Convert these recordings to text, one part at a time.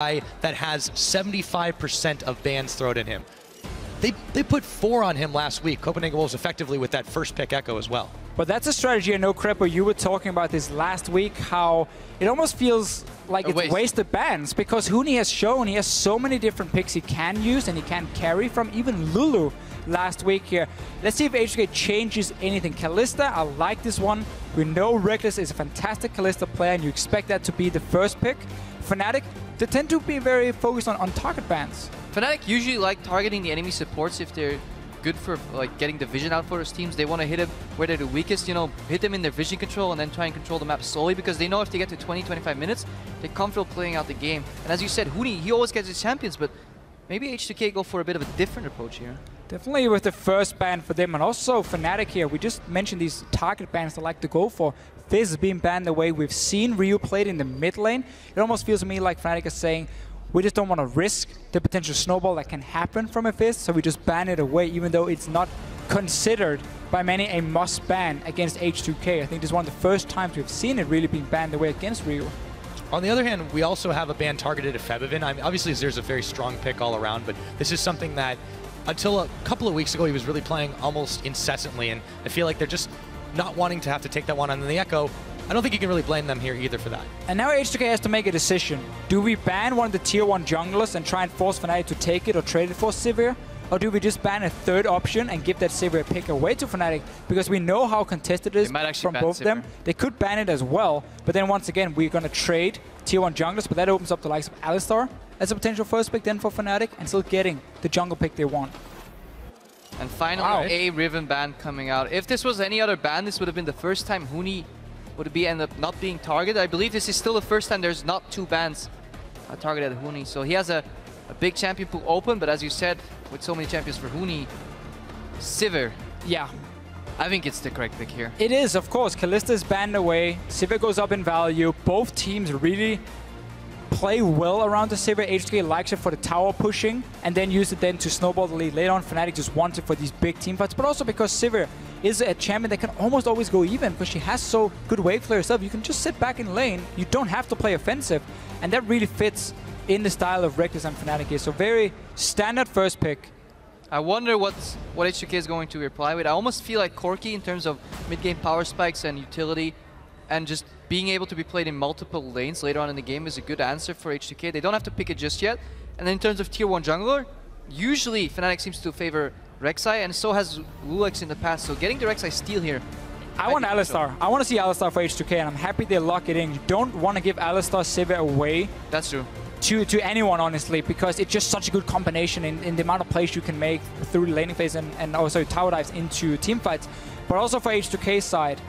guy that has 75% of bans thrown at him. They put 4 on him last week. Copenhagen Wolves effectively with that first pick Echo as well. But that's a strategy. I know, Crepo, you were talking about this last week, how it almost feels like it's wasted bans, because Huni has shown he has so many different picks he can use and he can carry from, even Lulu last week here. Let's see if H2K changes anything. Kalista, I like this one. We know Reckless is a fantastic Kalista player and you expect that to be the first pick. Fnatic, they tend to be very focused on target bans. Fnatic usually like targeting the enemy supports if they're good for like getting the vision out for those teams. They want to hit them where they're the weakest, you know, hit them in their vision control and then try and control the map slowly, because they know if they get to 20-25 minutes, they're comfortable playing out the game. And as you said, Huni, he always gets his champions, but maybe H2K go for a bit of a different approach here. Definitely with the first ban for them, and also Fnatic here. We just mentioned these target bans they like to go for. Fizz is being banned the way we've seen Ryu played in the mid lane. It almost feels to me like Fnatic is saying, we just don't want to risk the potential snowball that can happen from a Fizz, so we just ban it away, even though it's not considered by many a must ban against H2K. I think this is one of the first times we've seen it really being banned away against Ryu. On the other hand, we also have a ban targeted at Febiven. I mean, obviously, there's a very strong pick all around, but this is something that until a couple of weeks ago, he was really playing almost incessantly, and I feel like they're just not wanting to have to take that one on the Echo. I don't think you can really blame them here either for that. And now H2K has to make a decision. Do we ban one of the tier 1 junglers and try and force Fnatic to take it or trade it for Sivir? Or do we just ban a third option and give that Sivir pick away to Fnatic? Because we know how contested it is from both of them. They could ban it as well, but then once again, we're going to trade tier 1 junglers, but that opens up the likes of Alistar as a potential first pick then for Fnatic, and still getting the jungle pick they want. And finally, a Riven ban coming out. If this was any other ban, this would have been the first time Huni would end up not being targeted. I believe this is still the first time there's not 2 bans targeted at Huni. So he has a big champion pool open, but as you said, with so many champions for Huni, Sivir. Yeah. I think it's the correct pick here. It is, of course. Kalista is banned away. Sivir goes up in value. Both teams really play well around the Sivir. H2K likes it for the tower pushing and then use it then to snowball the lead. Later on, Fnatic just wants it for these big team fights, but also because Sivir is a champion that can almost always go even because she has so good wave clear herself. You can just sit back in lane. You don't have to play offensive, and that really fits in the style of Reckless and Fnatic here. So very standard first pick. I wonder what H2K is going to reply with. I almost feel like Corki in terms of mid-game power spikes and utility, and just being able to be played in multiple lanes later on in the game is a good answer for H2K. They don't have to pick it just yet. And then in terms of tier 1 jungler, usually Fnatic seems to favor Rek'Sai, and so has Lulex in the past. So getting the Rek'Sai steal here, I want Alistar. I want to see Alistar for H2K, and I'm happy they lock it in. You don't want to give Alistar Sivir away. That's true. To anyone, honestly, because it's just such a good combination in the amount of plays you can make through the laning phase and also tower dives into team fights. But also for H2K side,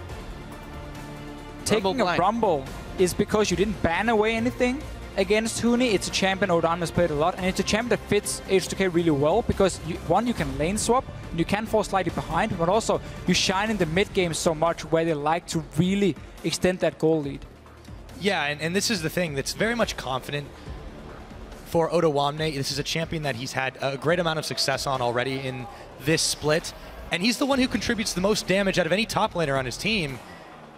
taking a Rumble is because you didn't ban away anything against Huni. It's a champion Odan has played a lot, and it's a champion that fits H2K really well because, one, you can lane swap, and you can fall slightly behind, but also you shine in the mid game so much where they like to really extend that goal lead. Yeah, and this is the thing that's very much confident for Ottawamne. This is a champion that he's had a great amount of success on already in this split, and he's the one who contributes the most damage out of any top laner on his team.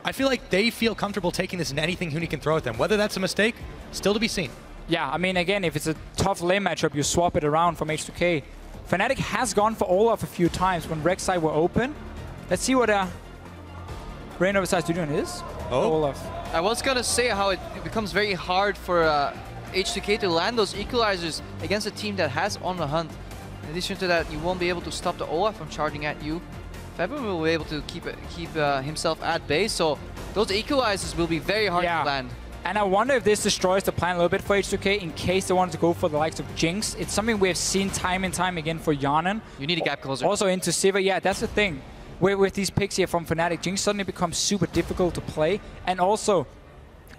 I feel like they feel comfortable taking this in anything Huni can throw at them. Whether that's a mistake, still to be seen. Yeah, I mean, again, if it's a tough lane matchup, you swap it around from H2K. Fnatic has gone for Olaf a few times when Rek'Sai were open. Let's see what Garena decides to do on his. Olaf. I was going to say how it becomes very hard for H2K to land those equalizers against a team that has On the Hunt. In addition to that, you won't be able to stop the Olaf from charging at you. Febiven will be able to keep himself at base, so those equalizers will be very hard to land. And I wonder if this destroys the plan a little bit for H2K in case they wanted to go for the likes of Jinx. It's something we have seen time and time again for Yanan. You need a gap closer. Also into Sivir, yeah, that's the thing. With these picks here from Fnatic, Jinx suddenly becomes super difficult to play, and also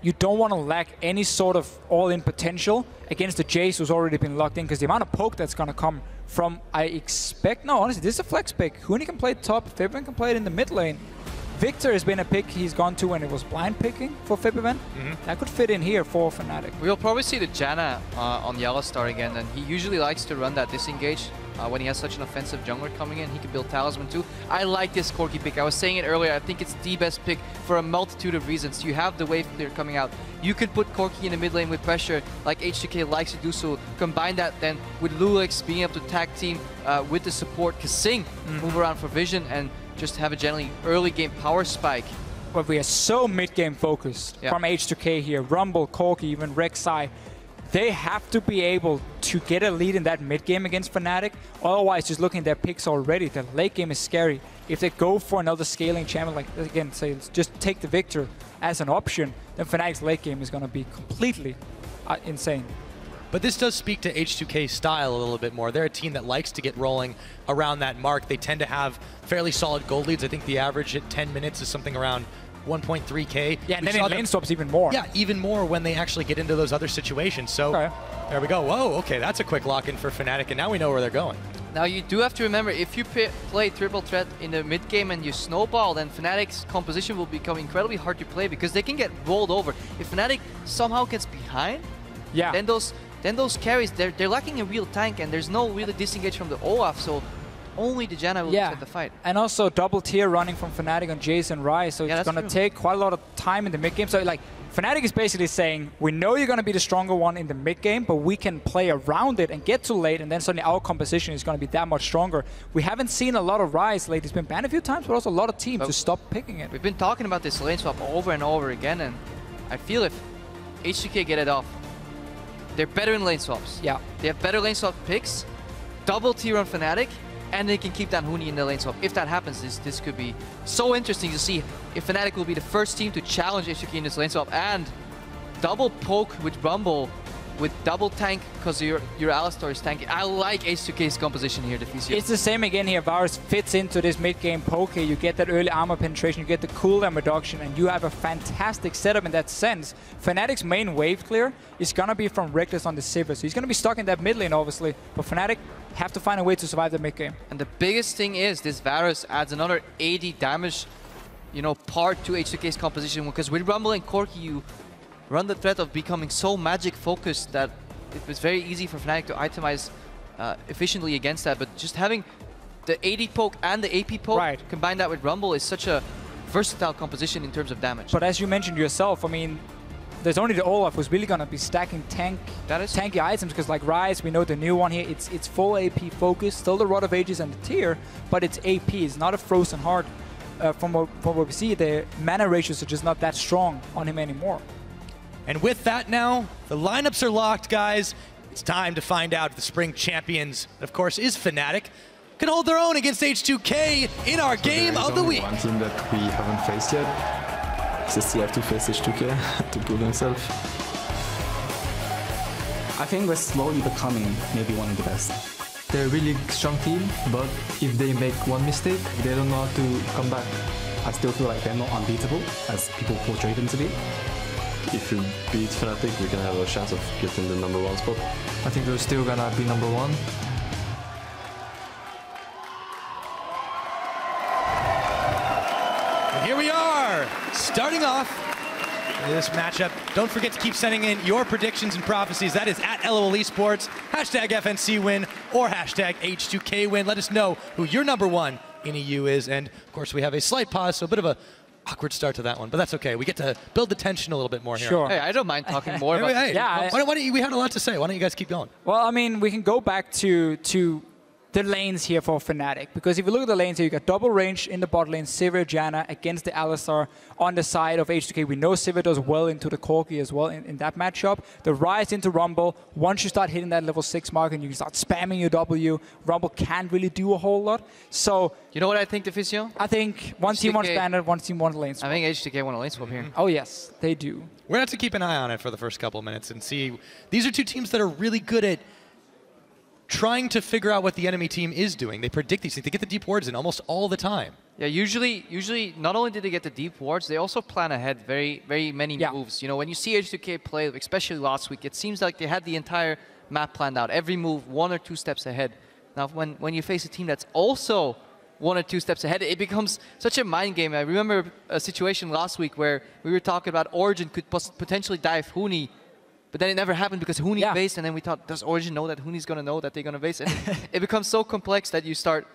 you don't want to lack any sort of all-in potential against the Jace who's already been locked in, because the amount of poke that's going to come from, I expect, no, honestly, this is a flex pick. Huni can play top, Febiven can play it in the mid lane. Victor has been a pick he's gone to when it was blind picking for Febiven. That could fit in here for Fnatic. We'll probably see the Janna on Yellow Star again, and he usually likes to run that disengage when he has such an offensive jungler coming in. He can build Talisman too. I like this Corki pick. I was saying it earlier. I think it's the best pick for a multitude of reasons. You have the wave clear coming out. You can put Corki in the mid lane with pressure like H2K likes to do so. Combine that then with Lulix being able to tag team with the support, Kasing move around for vision, and just have a generally early game power spike. But we are so mid-game focused from H2K here. Rumble, Corki, even Rek'Sai. They have to be able to get a lead in that mid-game against Fnatic. Otherwise, just looking at their picks already, the late game is scary. If they go for another scaling champion, like, again, say, just take the Victor as an option, then Fnatic's late game is going to be completely insane. But this does speak to H2K's style a little bit more. They're a team that likes to get rolling around that mark. They tend to have fairly solid gold leads. I think the average at 10 minutes is something around 1.3K. Yeah, and then in lane swaps even more. Yeah, even more when they actually get into those other situations. So there we go. Whoa, okay, that's a quick lock-in for Fnatic, and now we know where they're going. Now you do have to remember, if you play triple threat in the mid game and you snowball, then Fnatic's composition will become incredibly hard to play because they can get rolled over. If Fnatic somehow gets behind, then those carries, they're lacking a real tank, and there's no really disengage from the Olaf, so only the Janna will set the fight. And also double tier running from Fnatic on Jace and Ryze, so it's going to take quite a lot of time in the mid game. So like, Fnatic is basically saying, we know you're going to be the stronger one in the mid game, but we can play around it and get to late, and then suddenly our composition is going to be that much stronger. We haven't seen a lot of Ryze late. It's been banned a few times, but also a lot of teams to stop picking it. We've been talking about this lane swap over and over again, and I feel if H2K get it off, they're better in lane swaps. Yeah. They have better lane swap picks, double tier on Fnatic, and they can keep that Huni in the lane swap. If that happens, this could be so interesting to see if Fnatic will be the first team to challenge H2K in this lane swap, and double poke with Rumble with double tank because your Alistar is tanking. I like H2K's composition here, Deficio. It's the same again here. Varus fits into this mid-game poke. You get that early armor penetration, you get the cooldown reduction, and you have a fantastic setup in that sense. Fnatic's main wave clear is going to be from Reckless on the Sivir, so he's going to be stuck in that mid lane, obviously. But Fnatic have to find a way to survive the mid-game. And the biggest thing is this Varus adds another 80 damage, part to H2K's composition, because with Rumble and Corki, you run the threat of becoming so magic focused that it was very easy for Fnatic to itemize efficiently against that. But just having the 80 poke and the AP poke, combine that with Rumble, is such a versatile composition in terms of damage. But as you mentioned yourself, I mean, there's only the Olaf who's really going to be stacking tanky items, because like Ryze, we know the new one here, it's full AP focus, still the Rod of Ages and the tier, but it's AP, it's not a frozen heart. From what we see, the mana ratios are just not that strong on him anymore. And with that now, the lineups are locked, guys. It's time to find out if the spring champions, of course, is Fnatic, can hold their own against H2K in our game of the week. One team that we haven't faced yet. They still have to face H2K to prove themselves. I think we're slowly becoming maybe one of the best. They're a really strong team, but if they make one mistake, they don't know how to come back. I still feel like they're not unbeatable, as people portray them to be. If you beat Fnatic, we can have a chance of getting the #1 spot. I think they're still gonna be #1. And here we are, starting off this matchup. Don't forget to keep sending in your predictions and prophecies. That is at LOL Esports, #FNC win, or #H2K win. Let us know who your #1 in EU is. And of course, we have a slight pause, so a bit of a awkward start to that one, but that's okay. We get to build the tension a little bit more here. Sure. Hey, I don't mind talking more about this. Yeah. Why don't you, we had a lot to say. Why don't you guys keep going? Well, I mean, we can go back to the lanes here for Fnatic, because if you look at the lanes here, you got double range in the bot lane, Sivir, Janna against the Alistar on the side of H2K. We know Sivir does well into the Corki as well in that matchup. The Ryze into Rumble, once you start hitting that level 6 mark and you start spamming your W, Rumble can't really do a whole lot. So, you know what I think, Deficio? I think one team wants standard, one team wants lane swap. I think H2K want a lane swap here. Oh yes, they do. We're going to have to keep an eye on it for the first couple of minutes and see. These are two teams that are really good at trying to figure out what the enemy team is doing. They predict these things. They get the deep wards in almost all the time. Yeah, usually not only did they get the deep wards, they also plan ahead very many moves. You know, when you see H2K play, especially last week, it seems like they had the entire map planned out. Every move 1 or 2 steps ahead. Now, when you face a team that's also 1 or 2 steps ahead, it becomes such a mind game. I remember a situation last week where we were talking about Origin could potentially dive Huni But then it never happened because Huni based, and then we thought, does Origin know that Huni's going to know that they're going to base? And it becomes so complex that you start,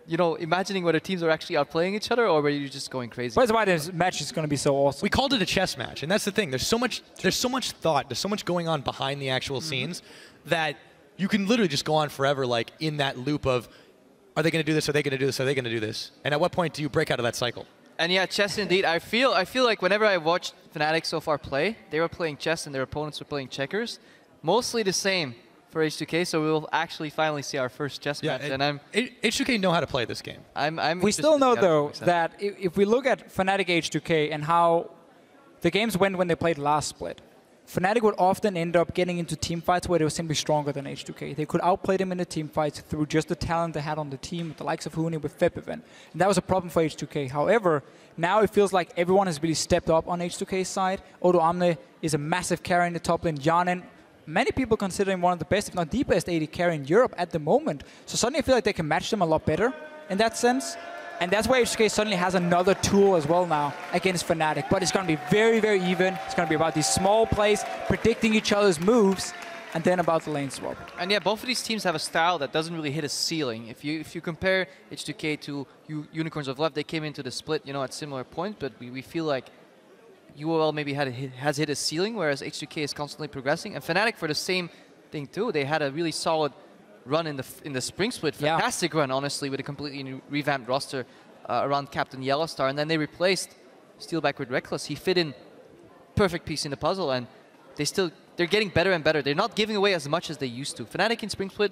you know, imagining whether teams are actually outplaying each other or whether you're just going crazy. That's why this match is going to be so awesome. We called it a chess match, and that's the thing. There's so much thought, there's so much going on behind the actual scenes that you can literally just go on forever, like in that loop of, are they going to do this? Are they going to do this? Are they going to do this? And at what point do you break out of that cycle? And yeah, chess indeed. I feel like whenever I watched Fnatic so far play, they were playing chess and their opponents were playing checkers. Mostly the same for H2K, so we will actually finally see our first chess match. And H2K know how to play this game. We still know though that if we look at Fnatic H2K and how the games went when they played last split, Fnatic would often end up getting into team fights where they were simply stronger than H2K. They could outplay them in the team fights through just the talent they had on the team, with the likes of Huni, with Feb event. And that was a problem for H2K. However, now it feels like everyone has really stepped up on H2K's side. Odo Amne is a massive carry in the top lane. Yanin, many people consider him one of the best, if not the best AD carry in Europe at the moment. So suddenly I feel like they can match them a lot better in that sense. And that's why H2K suddenly has another tool as well now against Fnatic. But it's going to be very, very even. It's going to be about these small plays, predicting each other's moves, and then about the lane swap. And yeah, both of these teams have a style that doesn't really hit a ceiling. If you compare H2K to Unicorns of Left, they came into the split, you know, at similar points, but we feel like UOL maybe has hit a ceiling, whereas H2K is constantly progressing. And Fnatic for the same thing too. They had a really solid run in the spring split. Fantastic run, honestly, with a completely new revamped roster around Captain Yellowstar. And then they replaced Steelback with Reckless. He fit in perfect piece in the puzzle, and they're getting better and better. They're not giving away as much as they used to. Fnatic in spring split,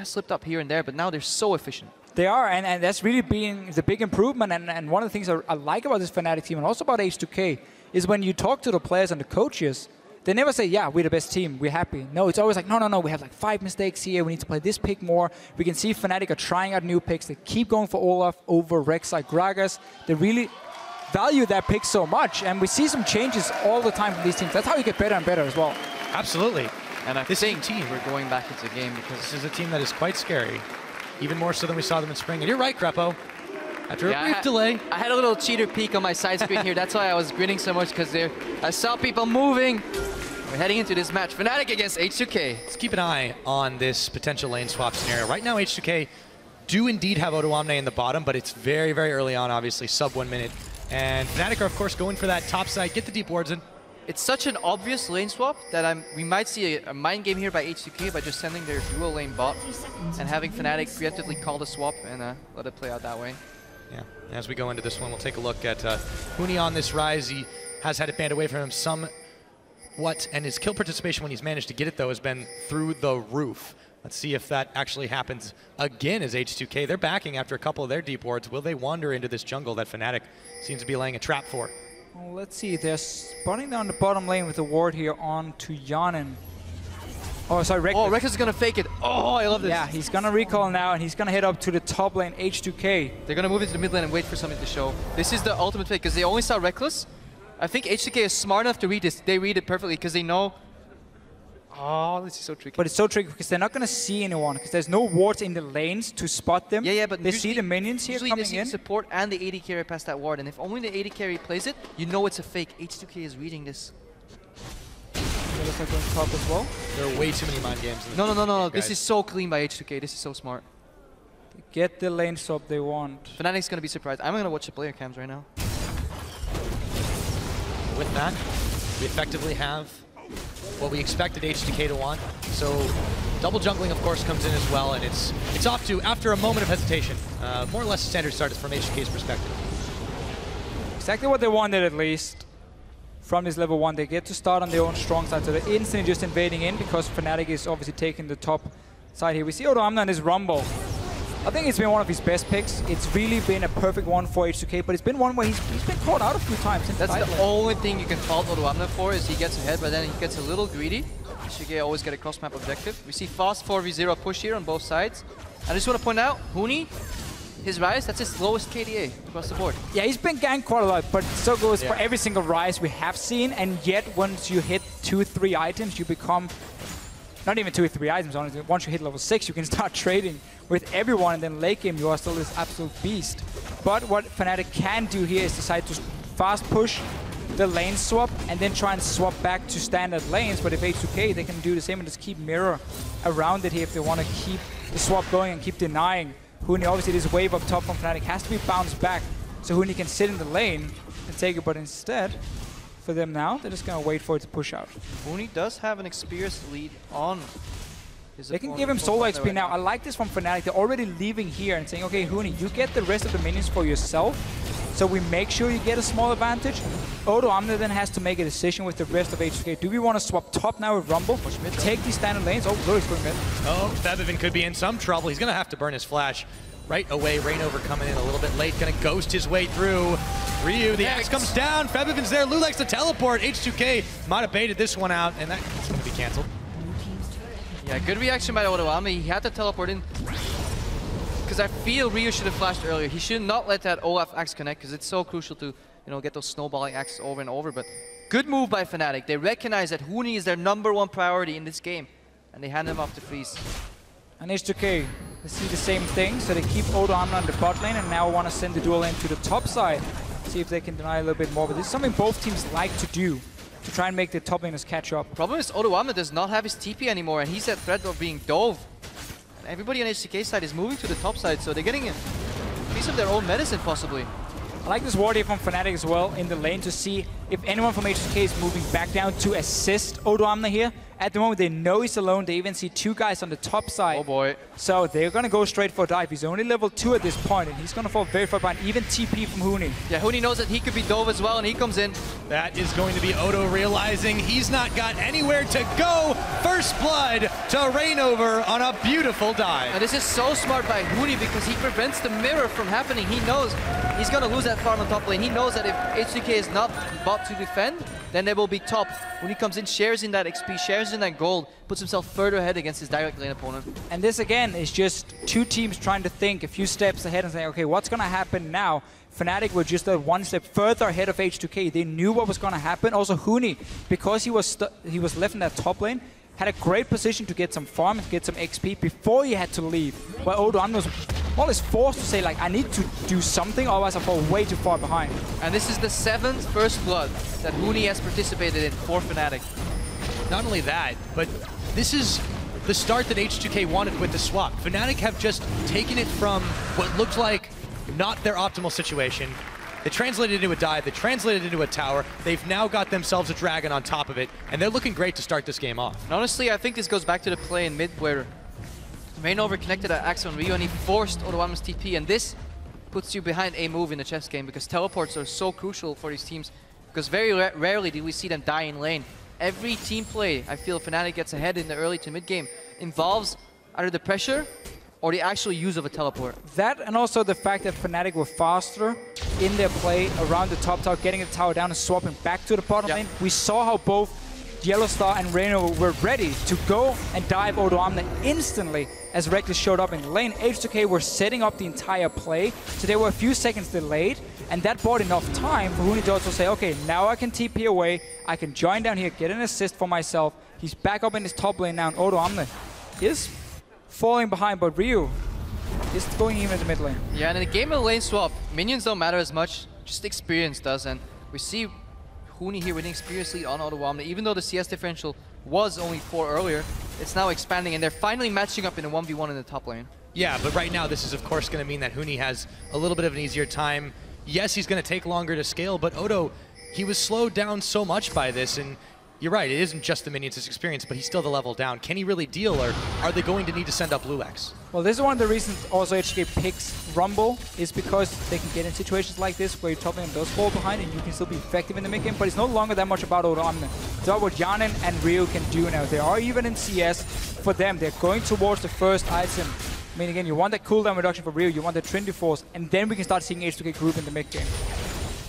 slipped up here and there, but now they're so efficient. They are, and that's really been the big improvement. And one of the things I like about this Fnatic team, and also about H2K, is when you talk to the players and the coaches, they never say, yeah, we're the best team, we're happy. No, it's always like, no, we have like 5 mistakes here, we need to play this pick more. We can see Fnatic are trying out new picks. They keep going for Olaf over Rex like Gragas. They really value that pick so much, and we see some changes all the time from these teams. That's how you get better and better as well. Absolutely. And I think we're going back into the game because this is a team that is quite scary, even more so than we saw them in spring. And you're right, Crepo. After a brief delay. I had a little cheater peek on my side screen here. That's why I was grinning so much, because I saw people moving. We're heading into this match. Fnatic against H2K. Let's keep an eye on this potential lane swap scenario. Right now, H2K do indeed have Odo Amne in the bottom, but it's very, very early on, obviously, sub 1 minute. And Fnatic are, of course, going for that top side, get the deep wards in. It's such an obvious lane swap that we might see a mind game here by H2K by just sending their dual lane bot and having Fnatic preemptively call the swap and let it play out that way. Yeah, as we go into this one, we'll take a look at Huni on this rise. He has had it banned away from him somewhat, and his kill participation when he's managed to get it, though, has been through the roof. Let's see if that actually happens again as H2K. They're backing after a couple of their deep wards. Will they wander into this jungle that Fnatic seems to be laying a trap for? Well, let's see. They're spawning down the bottom lane with a ward here on to Yanin. Oh, sorry, Reckless. Oh, Reckless is going to fake it. Oh, I love this. Yeah, he's going to recall now, and he's going to head up to the top lane, H2K. They're going to move into the mid lane and wait for something to show. This is the ultimate fake, because they only saw Reckless. I think H2K is smart enough to read this. They read it perfectly, because they know... Oh, this is so tricky. But it's so tricky, because they're not going to see anyone, because there's no wards in the lanes to spot them. Yeah, but they see the minions here coming in. Usually they see support and the AD carry past that ward, and if only the AD carry plays it, you know it's a fake. H2K is reading this. Looks like going top as well. There are way too many mind games. No. This is so clean by H2K. This is so smart. They get the lane swap they want. Fnatic's going to be surprised. I'm going to watch the player cams right now. With that, we effectively have what we expected H2K to want. So double jungling, of course, comes in as well, and it's off to, after a moment of hesitation, more or less a standard start from H2K's perspective. Exactly what they wanted, at least. From this level 1, they get to start on their own strong side, so they're instantly just invading in because Fnatic is obviously taking the top side here. We see Odo Amne in his Rumble. I think it's been one of his best picks. It's really been a perfect one for H2K, but it's been one where he's been caught out a few times. That's the only thing you can fault Odo Amne for, is he gets ahead, but then he gets a little greedy. H2K always get a cross-map objective. We see fast 4v0 push here on both sides. I just want to point out, Huni, his rise, that's his lowest KDA across the board. Yeah, he's been ganked quite a lot, but so goes for every single rise we have seen, and yet once you hit 2-3 items, you become, not even 2-3 items, honestly, once you hit level 6, you can start trading with everyone, and then late game, you are still this absolute beast. But what Fnatic can do here is decide to fast push, the lane swap and then try and swap back to standard lanes. But if H2K, they can do the same and just keep mirror around it here if they want to keep the swap going and keep denying Huni. Obviously, this wave up top from Fnatic has to be bounced back so Huni can sit in the lane and take it. But instead, for them now, they're just going to wait for it to push out. Huni does have an experienced lead on his They can give him solo XP now. I like this from Fnatic. They're already leaving here and saying, okay, Huni, you get the rest of the minions for yourself. So we make sure you get a small advantage. Odo Amne then has to make a decision with the rest of H2K. Do we want to swap top now with Rumble? Take these standard lanes. Oh, Lurik's going mid. Oh, Febiven could be in some trouble. He's going to have to burn his flash right away. Rainover coming in a little bit late. Going to ghost his way through. Ryu, the axe comes down. Febiven's there. Lulex to teleport. H2K might have baited this one out, and that's going to be canceled. Yeah, good reaction by Odo Amne. He had to teleport in. Because I feel Ryu should have flashed earlier. He should not let that Olaf axe connect because it's so crucial to, get those snowballing axes over and over. But good move by Fnatic. They recognize that Huni is their #1 priority in this game, and they hand him off to Freeze. And H2K, they see the same thing, so they keep Odo Amne on the bot lane and now want to send the dual lane to the top side. See if they can deny a little bit more. But this is something both teams like to do, to try and make the top laners catch up. Problem is Odo Amne does not have his TP anymore, and he's at threat of being dove. Everybody on H2K side is moving to the top side, so they're getting a piece of their own medicine, possibly. I like this ward here from Fnatic as well in the lane to see if anyone from H2K is moving back down to assist Odo Amne here. At the moment, they know he's alone. They even see 2 guys on the top side. Oh boy. So they're going to go straight for a dive. He's only level 2 at this point, and he's going to fall very far behind. Even TP from Huni. Yeah, Huni knows that he could be dove as well, and he comes in. That is going to be Odo realizing he's not got anywhere to go. First blood to Rainover on a beautiful dive. And this is so smart by Huni because he prevents the mirror from happening. He knows he's going to lose that farm on top lane. He knows that if H2K is not bot to defend, then they will be top. When he comes in, shares in that XP, shares in that gold, puts himself further ahead against his direct lane opponent. And this again is just 2 teams trying to think a few steps ahead and say, okay, what's going to happen now? Fnatic were just 1 step further ahead of H2K. They knew what was going to happen. Also Huni, because he was left in that top lane, had a great position to get some farm and get some XP before he had to leave. While Odo Amne was more or less forced to say, like, I need to do something, otherwise I fall way too far behind. And this is the 7th first blood that Huni has participated in for Fnatic. Not only that, but this is the start that H2K wanted with the swap. Fnatic have just taken it from what looked like not their optimal situation. They translated it into a dive, they translated it into a tower, they've now got themselves a dragon on top of it, and they're looking great to start this game off. And honestly, I think this goes back to the play in mid where Rainover connected an axe on Ryu and he forced Odo Amne's TP, and this puts you behind a move in the chess game because teleports are so crucial for these teams because very rarely do we see them die in lane. Every team play, I feel Fnatic gets ahead in the early to mid game, involves either the pressure or the actual use of a teleport. That and also the fact that Fnatic were faster in their play around the top tower, getting the tower down and swapping back to the bottom lane. We saw how both Yellow Star and Rainover were ready to go and dive Odo Amne instantly as Reckless showed up in the lane. H2K were setting up the entire play, so they were a few seconds delayed, and that bought enough time for Huni to also say, okay, now I can TP away, I can join down here, get an assist for myself. He's back up in his top lane now, and Odo Amne is falling behind, but Ryu is going even in the mid lane. Yeah, and in a game of lane swap, minions don't matter as much, just experience does, and we see Huni here winning experience lead on Odo Amne. Even though the CS differential was only 4 earlier, it's now expanding, and they're finally matching up in a 1v1 in the top lane. Yeah, but right now this is of course going to mean that Huni has a little bit of an easier time. Yes, he's going to take longer to scale, but Odo, he was slowed down so much by this, and you're right, it isn't just the minions' experience, but he's still the level down. Can he really deal, or are they going to need to send up Lulex? Well, this is one of the reasons also HK picks Rumble, is because they can get in situations like this where your top lane does fall behind and you can still be effective in the mid game, but it's no longer that much about Odo Amne. It's about what Yanin and Ryu can do now. They are even in CS. For them, they're going towards the first item. I mean, again, you want that cooldown reduction for Ryu, you want the Trinity Force, and then we can start seeing H2K group in the mid game.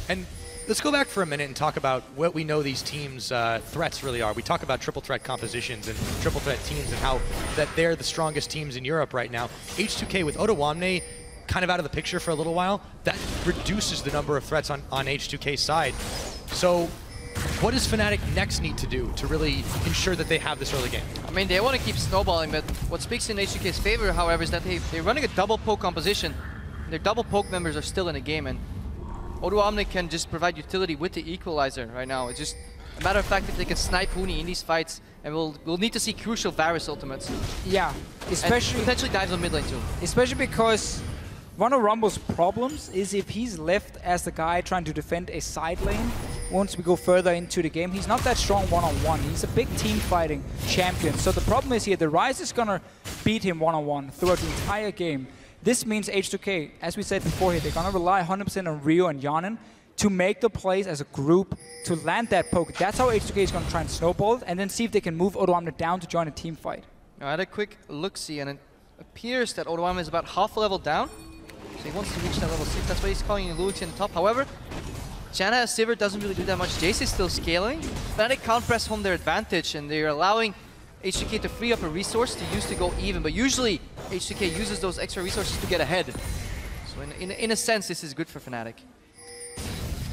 And let's go back for a minute and talk about what we know these teams' threats really are. We talk about triple threat compositions and triple threat teams and how that they're the strongest teams in Europe right now. H2K with Odo Amne kind of out of the picture for a little while, that reduces the number of threats on H2K's side. So what does Fnatic next need to do to really ensure that they have this early game? I mean, they want to keep snowballing, but what speaks in H2K's favor, however, is that they're running a double poke composition. Their double poke members are still in the game, and Odoamne can just provide utility with the equalizer right now. It's just a matter of fact if they can snipe Huni in these fights, and we'll need to see crucial Varus ultimates. Yeah, especially... And potentially dives on mid lane too. Especially because one of Rumble's problems is if he's left as the guy trying to defend a side lane, once we go further into the game, he's not that strong one-on-one. He's a big team fighting champion. So the problem is here, the Ryze is gonna beat him one-on-one throughout the entire game. This means H2K, as we said before here, they're gonna rely 100% on Rio and Yanin to make the plays as a group to land that poke. That's how H2K is gonna try and snowball it, and then see if they can move Odoamne down to join a team fight. I had a quick look-see, and it appears that Odoamne is about half a level down. So he wants to reach that level 6. That's why he's calling Luigi in the top. However, Janna as Sivir doesn't really do that much. Jace is still scaling. Fnatic can't press home their advantage, and they're allowing H2K to free up a resource to use to go even. But usually, H2K uses those extra resources to get ahead. So in a sense, this is good for Fnatic.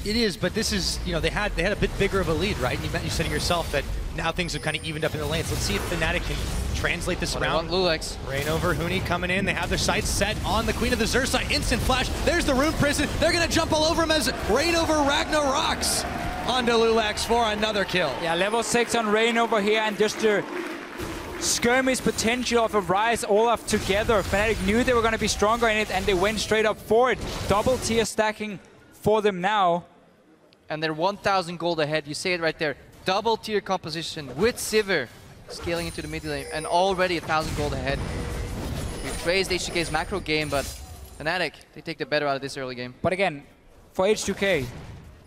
It is, but this is, you know, they had a bit bigger of a lead, right? And you said it yourself that now things have kind of evened up in the lanes. Let's see if Fnatic can translate this around. Lulex. Rain over, Huni coming in. They have their sights set on the Queen of the Xur. Instant flash. There's the Rune Prison. They're going to jump all over him as Rain over Ragnaroks onto Lulex for another kill. Yeah, level 6 on Rain over here, and just the skirmish potential of a Ryze Olaf together. Fnatic knew they were going to be stronger in it, and they went straight up for it. Double tier stacking for them now. And they're 1,000 gold ahead. You say it right there. Double tier composition with Sivir scaling into the mid lane, and already 1,000 gold ahead. We've praised H2K's macro game, but Fnatic, they take the better out of this early game. But again, for H2K,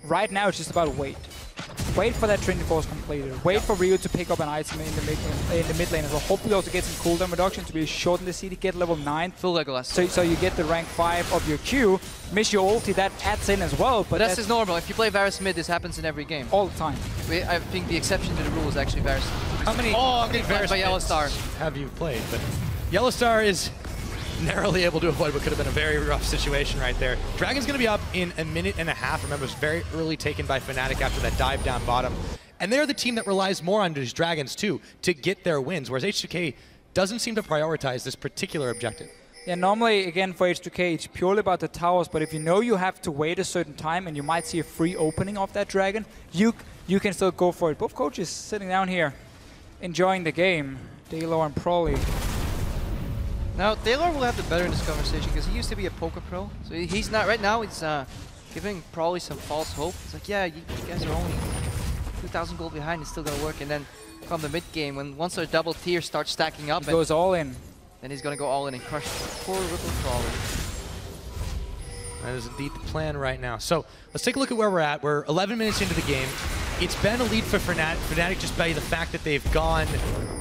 right now it's just about wait. Wait for that Trinity Force completed. Wait for Rio to pick up an item in the mid lane as well. Hopefully also get some cooldown reduction to really shorten the CD, get level 9. Full Legolas. So you get the rank 5 of your Q. Miss your ulti, that adds in as well. But that's just normal. If you play Varus mid, this happens in every game. All the time. I think the exception to the rule is actually Varus. How many Varus by Yellowstar have you played? But Yellowstar is narrowly able to avoid what could have been a very rough situation right there. Dragon's going to be up in a minute and a half. Remember, it was very early taken by Fnatic after that dive down bottom. And they're the team that relies more on these Dragons, too, to get their wins, whereas H2K doesn't seem to prioritize this particular objective. Yeah, normally, again, for H2K, it's purely about the towers, but if you know you have to wait a certain time and you might see a free opening of that Dragon, you can still go for it. Both coaches sitting down here, enjoying the game, Daylor and Prolly. Now, Taylor will have the better in this conversation because he used to be a poker pro. So he's not, right now, he's giving Prolly some false hope. It's like, yeah, you guys are only 2,000 gold behind, it's still going to work. And then come the mid game, when once our double tier starts stacking up, he goes all in. Then he's going to go all in and crush poor Ripple Prolly. That is indeed the plan right now. So let's take a look at where we're at. We're 11 minutes into the game. It's been a lead for Fnatic just by the fact that they've gone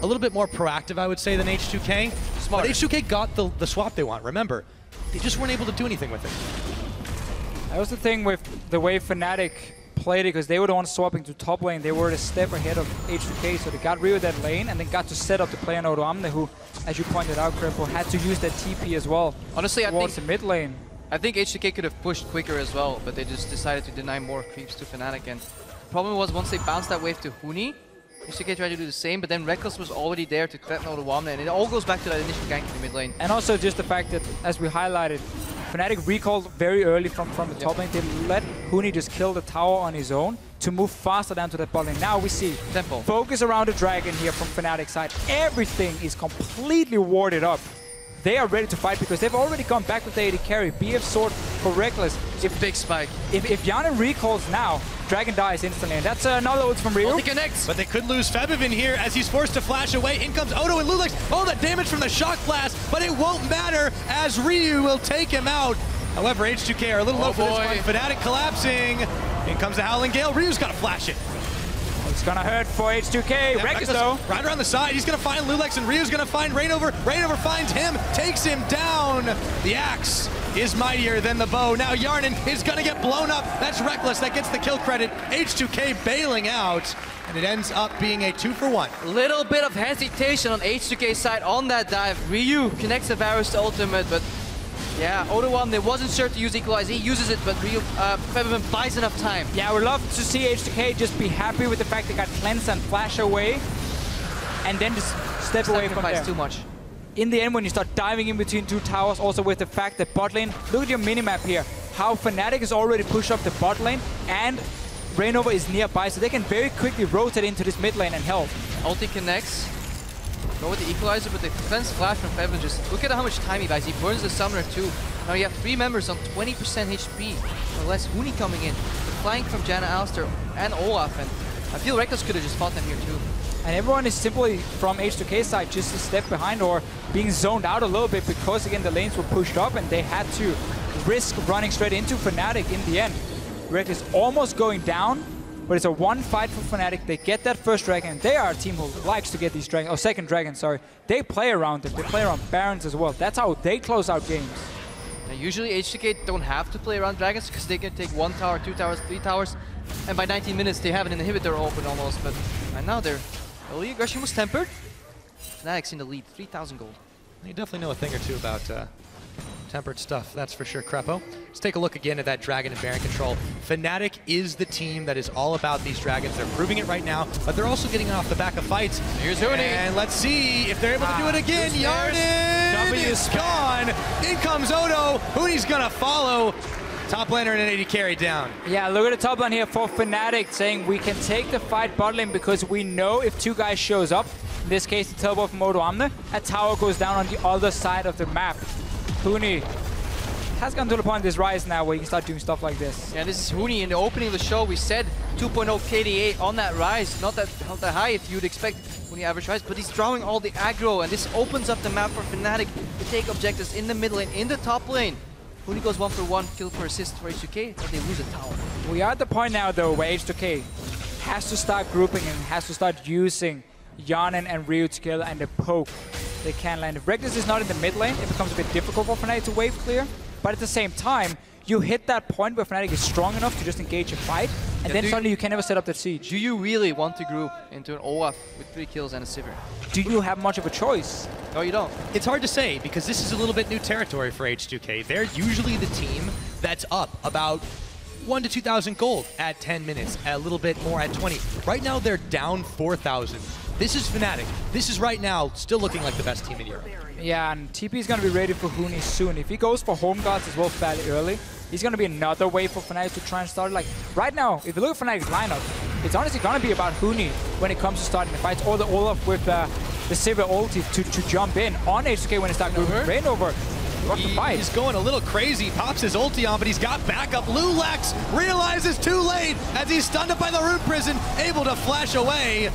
a little bit more proactive, I would say, than H2K. But H2K got the swap they want. Remember, they just weren't able to do anything with it. That was the thing with the way Fnatic played it, because they were the ones swapping to top lane. They were a step ahead of H2K, so they got rid of that lane and then got to set up the play on Odoamne, who, as you pointed out, Cripple, had to use that TP as well. Honestly, towards the mid lane. I think H2K could have pushed quicker as well, but they just decided to deny more creeps to Fnatic. And the problem was once they bounced that wave to Huni, H2K tried to do the same, but then Reckless was already there to threaten Odoamne, and it all goes back to that initial gank in the mid lane. And also just the fact that, as we highlighted, Fnatic recalled very early from the top lane. They let Huni just kill the tower on his own to move faster down to that bot lane. Now we see Tempo. Focus around the Dragon here from Fnatic's side. Everything is completely warded up. They are ready to fight because they've already gone back with the AD carry. BF sword for Reckless. Big spike. If Yanin recalls now, Dragon dies instantly, and that's another ult from Rio. Connects. But they could lose Febivin here as he's forced to flash away. In comes Odo and Lulex. Oh, that damage from the shock blast, but it won't matter as Ryu will take him out. However, H2K are a little low for this one. Fnatic collapsing. In comes the Howling Gale. Ryu's got to flash it. It's gonna hurt for H2K. Reckless though. Right around the side. He's gonna find Lulex, and Ryu's gonna find Rainover. Rainover finds him, takes him down. The axe is mightier than the bow. Now Yarnin is gonna get blown up. That's Reckless. That gets the kill credit. H2K bailing out, and it ends up being a 2-for-1. Little bit of hesitation on H2K's side on that dive. Ryu connects the Varus to ultimate, but yeah, Odoamne wasn't sure to use Equalize. He uses it, but Febivin buys enough time. Yeah, we'd love to see H2K just be happy with the fact they got cleanse and flash away, and then just step away from there. Too much. In the end, when you start diving in between two towers, also with the fact that bot lane, look at your minimap here. how Fnatic is already pushed up the bot lane and Rainover is nearby, so they can very quickly rotate into this mid lane and help. Ulti connects. Go with the equalizer, but the defense flash from Feven, just look at how much time he buys. He burns the summoner too. Now you have 3 members on 20% HP, or less. Huni coming in, the flank from Janna, Alistair, and Olaf, and I feel Reckless could have just fought them here too. And everyone is simply, from H2K's side, just a step behind or being zoned out a little bit because, again, the lanes were pushed up and they had to risk running straight into Fnatic in the end. Reckless almost going down, but it's a one fight for Fnatic. They get that first dragon. They are a team who likes to get these dragons, or second dragon, sorry. They play around it. They play around Barons as well. That's how they close out games. Now, usually H2K don't have to play around dragons because they can take 1 tower, 2 towers, 3 towers, and by 19 minutes they have an inhibitor open almost. But right now their early aggression was tempered. Fnatic's in the lead, 3,000 gold. You definitely know a thing or two about tempered stuff, that's for sure, Crepo. Let's take a look again at that Dragon and Baron control. Fnatic is the team that is all about these Dragons. They're proving it right now, but they're also getting it off the back of fights. Here's Huni. And let's see if they're able to do it again. Yarden is gone. In comes Odo. Huni's gonna follow. Top laner and an 80 carry down. Yeah, look at the top lane here for Fnatic saying we can take the fight bot lane because we know if 2 guys shows up, in this case the teleport from Odo Amne, a tower goes down on the other side of the map. Huni has gotten to the point this Rise now where you can start doing stuff like this. Yeah, this is Huni. In the opening of the show, we said 2.0 KDA on that Rise. Not that high if you'd expect Huni average Rise, but he's drawing all the aggro, and this opens up the map for Fnatic to take objectives in the mid lane, in the top lane. Huni goes 1 for 1, kill for assist for H2K, but they lose a tower. We are at the point now though where H2K has to start grouping and has to start using Yarden and Ryu to kill and the poke they can land. If Reckless is not in the mid lane, it becomes a bit difficult for Fnatic to wave clear. But at the same time, you hit that point where Fnatic is strong enough to just engage a fight, and then suddenly you can never set up that siege. Do you really want to group into an Olaf with 3 kills and a Sivir? Do you have much of a choice? No, you don't. It's hard to say because this is a little bit new territory for H2K. They're usually the team that's up about 1 to 2,000 gold at 10 minutes, a little bit more at 20. Right now they're down 4,000. This is Fnatic. This is right now still looking like the best team in Europe. Yeah, and TP is going to be ready for Huni soon. If he goes for home guards as well fairly early, he's going to be another way for Fnatic to try and start. Like, right now, if you look at Fnatic's lineup, it's honestly going to be about Huni when it comes to starting the fights, or the Olaf with the Sivir ulti to jump in on H2K when it's starting to Rainover. He's going a little crazy, pops his ulti on, but he's got backup. Lulax realizes too late as he's stunned up by the Root Prison, able to flash away.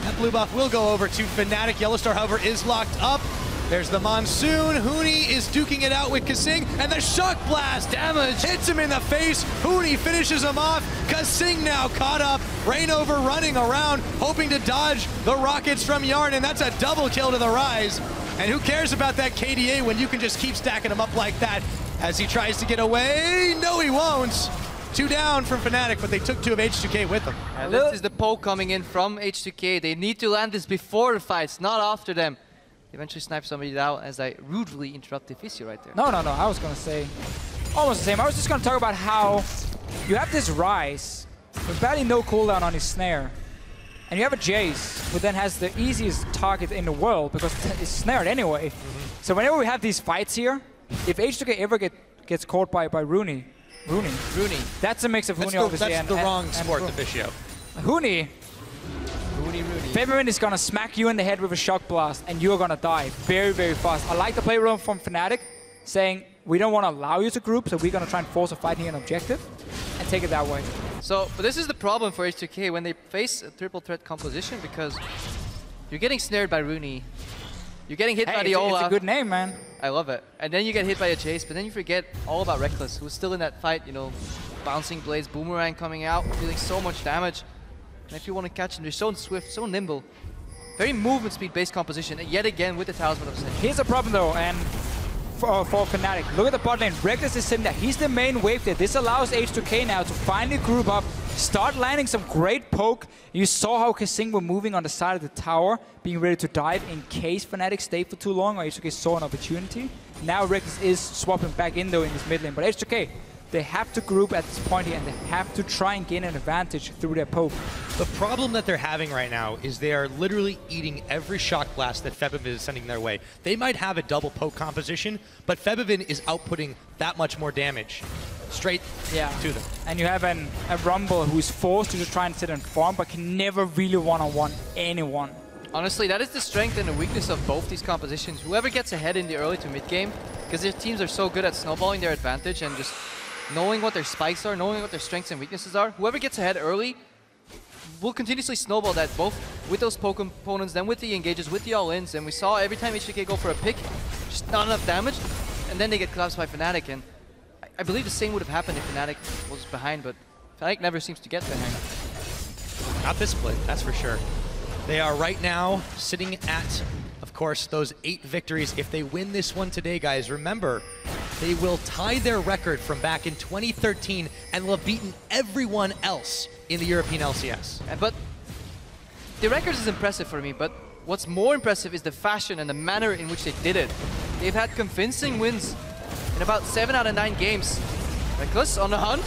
That blue buff will go over to Fnatic. Yellowstar, however, is locked up. There's the Monsoon. Huni is duking it out with Kasing, and the Shock Blast damage hits him in the face. Huni finishes him off. Kasing now caught up. Rainover running around, hoping to dodge the rockets from Yarden. That's a double kill to the Rise. And who cares about that KDA when you can just keep stacking them up like that as he tries to get away? No, he won't. 2 down from Fnatic, but they took 2 of H2K with them. And this is the poke coming in from H2K. They need to land this before the fights, not after them. They eventually snipe somebody down as I rudely interrupted Fissy right there. No. I was going to say almost the same. I was just going to talk about how you have this Rise with barely no cooldown on his snare. And you have a Jace, who then has the easiest target in the world because it's snared anyway. So whenever we have these fights here, if H2K ever gets caught by Rooney, that's a mix of Huni, obviously. That's the wrong sport, Officio. Huni. Feverin is gonna smack you in the head with a shock blast, and you're gonna die very, very fast. I like the play room from Fnatic, saying we don't want to allow you to group, so we're gonna try and force a fight here on objective, and take it that way. So, but this is the problem for H2K when they face a triple threat composition, because you're getting snared by Rooney, you're getting hit by the Olaf. It's a good name, man. I love it. And then you get hit by a Chase, but then you forget all about Reckless, who's still in that fight, you know, bouncing blades, boomerang coming out, dealing so much damage. And if you want to catch him, they're so swift, so nimble. Very movement speed based composition, and yet again with the Talisman of Sin. Here's a problem though, and for Fnatic, look at the bot lane. Reckless is sitting there. He's the main wave there. This allows H2K now to finally group up, start landing some great poke. You saw how Kasing were moving on the side of the tower, being ready to dive in case Fnatic stayed for too long, or H2K saw an opportunity. Now Reckless is swapping back in though in this mid lane, but H2K They have to group at this point here, and they have to try and gain an advantage through their poke. The problem that they're having right now is they are literally eating every shock blast that Febiven is sending their way. They might have a double poke composition, but Febiven is outputting that much more damage straight to them. And you have a Rumble who's forced to just try and sit and farm, but can never really one-on-one anyone. Honestly, that is the strength and the weakness of both these compositions. Whoever gets ahead in the early to mid game, because their teams are so good at snowballing their advantage and just knowing what their spikes are, knowing what their strengths and weaknesses are, whoever gets ahead early will continuously snowball that, both with those poke components, then with the engages, with the all-ins. And we saw every time H2K go for a pick, just not enough damage, and then they get collapsed by Fnatic. And I believe the same would have happened if Fnatic was behind, but Fnatic never seems to get behind. Not this split, that's for sure. They are right now sitting at, of course, those 8 victories. If they win this one today, guys, remember, they will tie their record from back in 2013 and will have beaten everyone else in the European LCS. But the record is impressive for me, but what's more impressive is the fashion and the manner in which they did it. They've had convincing wins in about 7 out of 9 games. Nicholas on the hunt.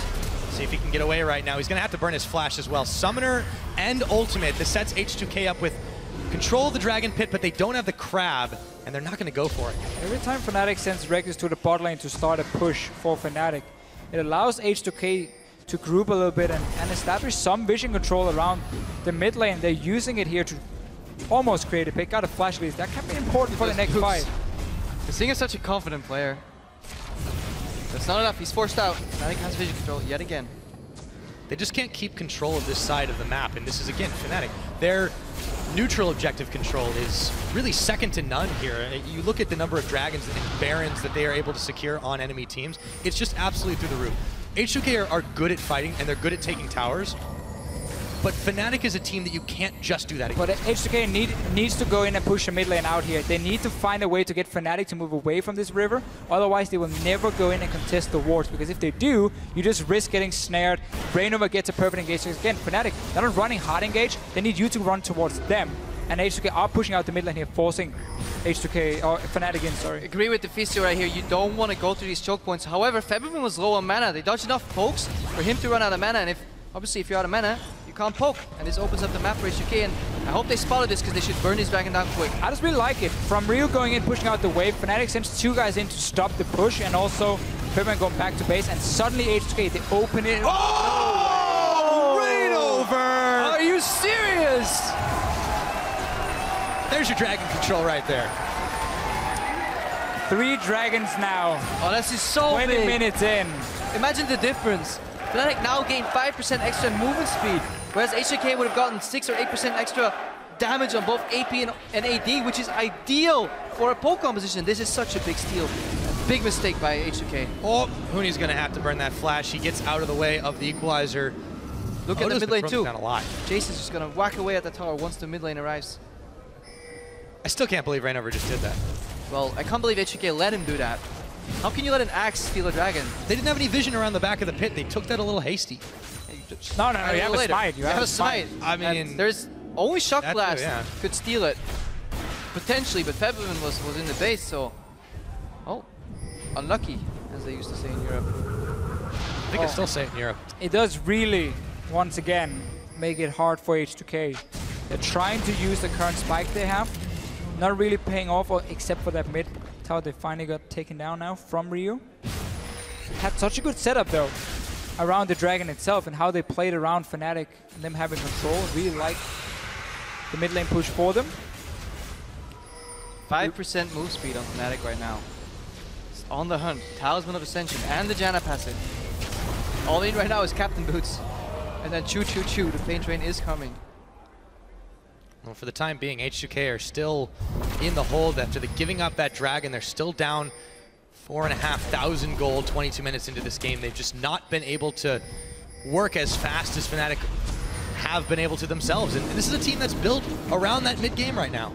See if he can get away right now. He's going to have to burn his flash as well. Summoner and Ultimate. This sets H2K up with control of the Dragon Pit, but they don't have the Crab, and they're not going to go for it. Every time Fnatic sends Reckless to the bot lane to start a push for Fnatic, it allows H2K to group a little bit and establish some vision control around the mid lane. They're using it here to almost create a pick. Got a flash lead. That can be important for the next fight. Sing is such a confident player. That's not enough. He's forced out. Fnatic has vision control yet again. They just can't keep control of this side of the map, and this is, again, Fnatic. Their neutral objective control is really second to none here. You look at the number of dragons and barons that they are able to secure on enemy teams, it's just absolutely through the roof. H2K are good at fighting, and they're good at taking towers, but Fnatic is a team that you can't just do that against. But H2K needs to go in and push the mid lane out here. They need to find a way to get Fnatic to move away from this river. Otherwise, they will never go in and contest the wards. Because if they do, you just risk getting snared. Brainover gets a perfect engagement. Again, Fnatic, they're not running hard engage. They need you to run towards them. And H2K are pushing out the mid lane here, forcing H2K, or Fnatic in, sorry. Agree with the Fisio right here. You don't want to go through these choke points. However, Febiven was low on mana. They dodged enough pokes for him to run out of mana. And obviously, if you're out of mana, you can't poke, and this opens up the map for H2K, and I hope they spotted this because they should burn this dragon down quick. I just really like it. From Ryu going in, pushing out the wave, Fnatic sends 2 guys in to stop the push, and also Febiven going back to base, and suddenly H2K, they open it. Oh! Right over! Are you serious? There's your dragon control right there. 3 dragons now. Oh, this is so 20 big. minutes in. Imagine the difference. Fnatic now gained 5% extra movement speed, whereas H2K would have gotten 6 or 8% extra damage on both AP and AD, which is ideal for a poke composition. This is such a big steal. A big mistake by H2K. Oh, Huni's going to have to burn that flash. He gets out of the way of the equalizer. Look at the mid lane too. Down a lot. Jason's just going to whack away at the tower once the mid lane arrives. I still can't believe Rainover just did that. Well, I can't believe H2K let him do that. How can you let an axe steal a dragon? They didn't have any vision around the back of the pit. They took that a little hasty. No, you have a smite. You have a smite. I mean, and there's only Shock Blast yeah. could steal it. Potentially, but Febiven was in the base, so... Oh, unlucky, as they used to say in Europe. I think I still say it in Europe. It does really, once again, make it hard for H2K. They're trying to use the current spike they have. Not really paying off, except for that mid tower they finally got taken down now from Ryu. Had such a good setup though around the dragon itself and how they played around Fnatic and them having control. Really like the mid lane push for them. 5% move speed on Fnatic right now. It's on the hunt. Talisman of Ascension and the Janna passive. All they need right now is Captain Boots. And then choo choo choo, the pain train is coming. Well, for the time being, H2K are still in the hold after giving up that dragon. They're still down 4,500 gold 22 minutes into this game. They've just not been able to work as fast as Fnatic have been able to themselves. And this is a team that's built around that mid game right now.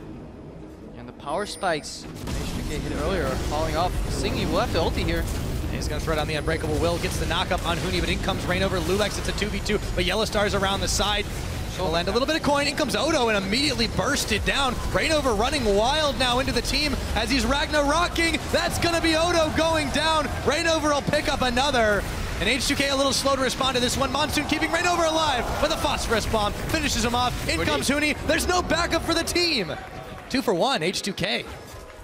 And the power spikes H2K hit earlier are falling off. Singy will have to ulti here. He's going to throw down the Unbreakable Will, gets the knockup on Huni, but in comes Rainover. Lulex, it's a 2v2, but Yellow Star's around the side. She'll land a little bit of coin. In comes Odo and immediately burst it down. Rainover running wild now into the team as he's Ragnarocking. That's going to be Odo going down. Rainover will pick up another. And H2K a little slow to respond to this one. Monsoon keeping Rainover alive with a phosphorus bomb. Finishes him off. In comes Huni. There's no backup for the team. 2 for 1, H2K.